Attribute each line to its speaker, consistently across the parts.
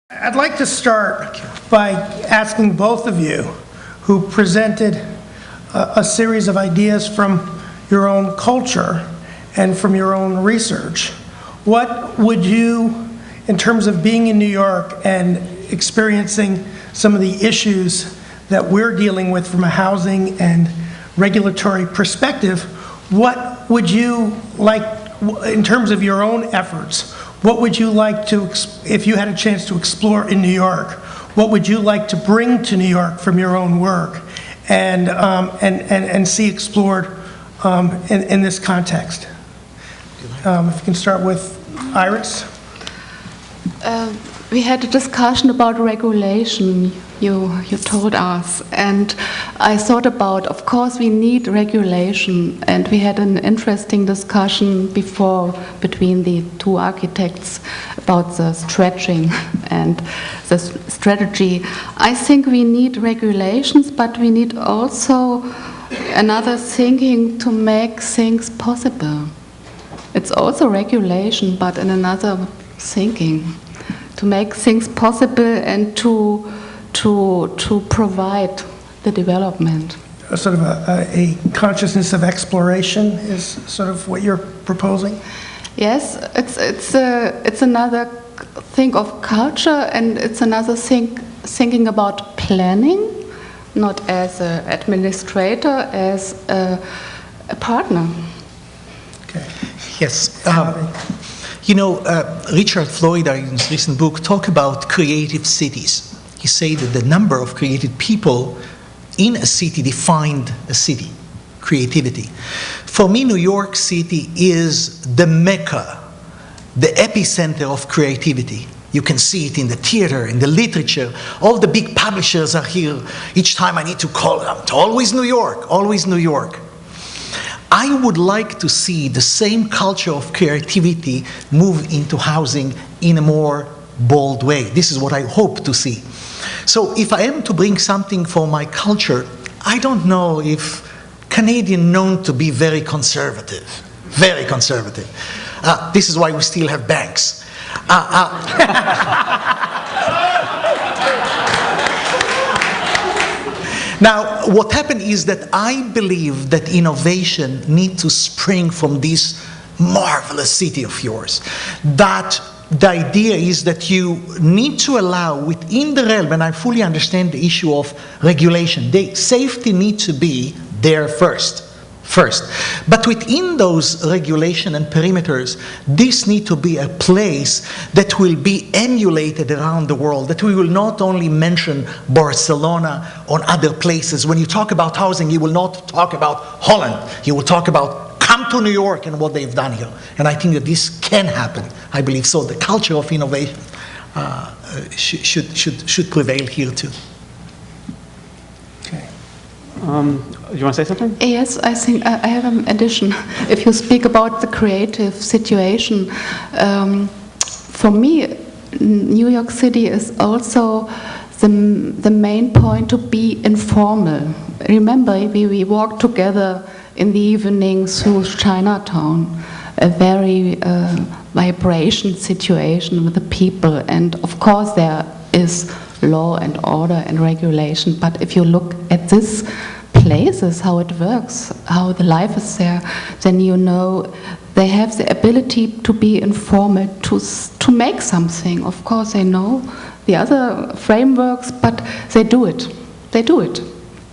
Speaker 1: I'd like to start by asking both of you who presented a series of ideas from your own culture and from your own research. What would you, in terms of being in New York and experiencing some of the issues that we're dealing with from a housing and regulatory perspective, what would you like, in terms of your own efforts, what would you like to, if you had a chance to explore in New York, what would you like to bring to New York from your own work and see explored in this context? If you can start with Iris.
Speaker 2: We had a discussion about regulation, you told us, and I thought about, of course we need regulation, and we had an interesting discussion before between the two architects about the stretching and the strategy. I think we need regulations, but we need also another thinking to make things possible. It's also regulation, but in another thinking, to make things possible and to provide the development.
Speaker 1: Sort of a consciousness of exploration is sort of what you're proposing?
Speaker 2: Yes, it's another thing of culture, and it's another thinking about planning, not as an administrator, as a partner.
Speaker 1: Okay.
Speaker 3: Yes. You know, Richard Floyd, in his recent book, talked about creative cities. He said that the number of creative people in a city defined a city, creativity. For me, New York City is the mecca, the epicenter of creativity. You can see it in the theater, in the literature. All the big publishers are here. Each time I need to call them, it's always New York, always New York. I would like to see the same culture of creativity move into housing in a more bold way. This is what I hope to see. So if I am to bring something for my culture, I don't know if Canadian known to be very conservative. Very conservative. This is why we still have banks. Now, what happened is that I believe that innovation needs to spring from this marvelous city of yours. That the idea is that you need to allow within the realm, and I fully understand the issue of regulation, the safety needs to be there first. But within those regulation and perimeters, this needs to be a place that will be emulated around the world, that we will not only mention Barcelona or other places. When you talk about housing, you will not talk about Holland. You will talk about come to New York and what they've done here. And I think that this can happen, I believe. So the culture of innovation should prevail here too.
Speaker 4: Do you want to say something?
Speaker 2: Yes, I think I have an addition. If you speak about the creative situation, for me, New York City is also the main point to be informal. Remember, we walked together in the evening through Chinatown, a very vibration situation with the people, and of course there is law and order and regulation, but if you look at this places, how it works, how the life is there, then you know they have the ability to be informal, to make something. Of course they know the other frameworks, but they do it. They do it.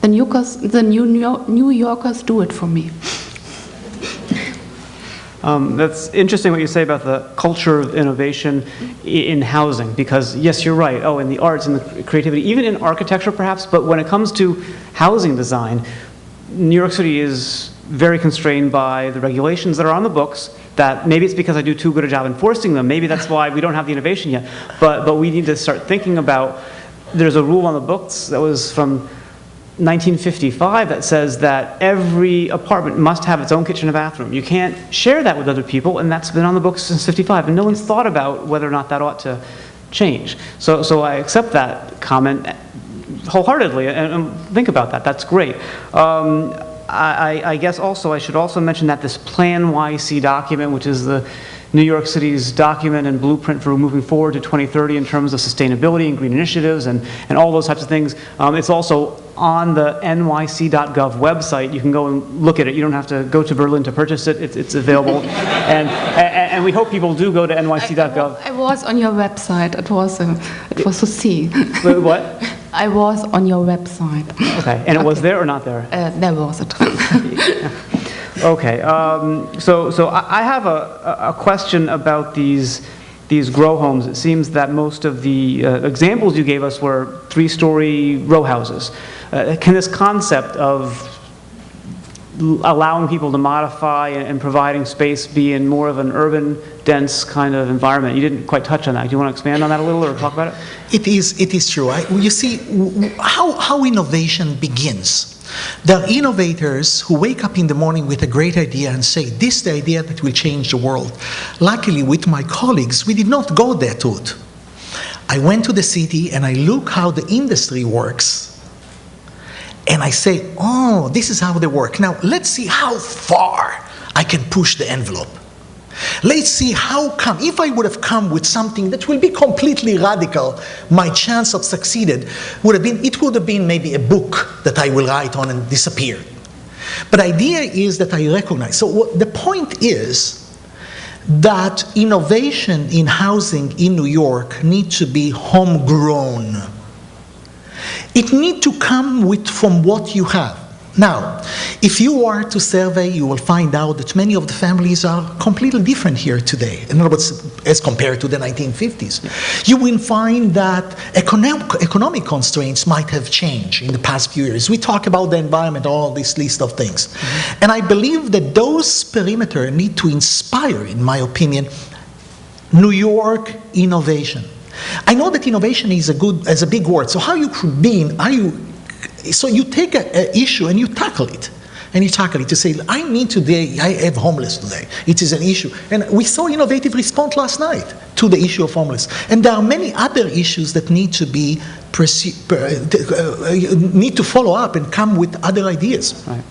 Speaker 2: The New Yorkers do it for me.
Speaker 4: That's interesting what you say about the culture of innovation in housing, because yes, you're right. Oh, in the arts and the creativity, even in architecture perhaps, but when it comes to housing design, New York City is very constrained by the regulations that are on the books, that maybe it's because I do too good a job enforcing them, maybe that's why we don't have the innovation yet, but we need to start thinking about, there's a rule on the books that was from 1955 that says that every apartment must have its own kitchen and bathroom. You can't share that with other people, and that's been on the books since 55, and no one's thought about whether or not that ought to change. So I accept that comment wholeheartedly, and think about that. That's great. I guess also I should also mention that this Plan YC document, which is the New York City's document and blueprint for moving forward to 2030 in terms of sustainability and green initiatives and all those types of things. It's also on the nyc.gov website. You can go and look at it. You don't have to go to Berlin to purchase it. It's available. And we hope people do go to nyc.gov.
Speaker 2: I was on your website. It was to see.
Speaker 4: Wait, what?
Speaker 2: I was on your website.
Speaker 4: Okay, and it was there or not there?
Speaker 2: There was it.
Speaker 4: Okay, so I have a question about these grow homes. It seems that most of the examples you gave us were 3-story row houses. Can this concept of allowing people to modify and providing space be in more of an urban, dense kind of environment? You didn't quite touch on that. Do you want to expand on that a little or talk about it?
Speaker 3: It is true. You see, how innovation begins. There are innovators who wake up in the morning with a great idea and say, this is the idea that will change the world. Luckily, with my colleagues, we did not go that route. I went to the city and I look how the industry works. And I say, oh, this is how they work. Now, let's see how far I can push the envelope. Let's see how come, if I would have come with something that will be completely radical, my chance of succeeded would have been maybe a book that I will write on and disappear. But the idea is that I recognize. So the point is that innovation in housing in New York needs to be homegrown. It needs to come from what you have. Now, if you are to survey, you will find out that many of the families are completely different here today. In other words, as compared to the 1950s. You will find that economic constraints might have changed in the past few years. We talk about the environment, all this list of things. Mm-hmm. And I believe that those perimeters need to inspire, in my opinion, New York innovation. I know that innovation is a big word. So how you could be so you take an issue and you tackle it. And you tackle it to say, I have homeless today. It is an issue. And we saw innovative response last night to the issue of homeless. And there are many other issues that need to follow up and come with other ideas.
Speaker 4: Right.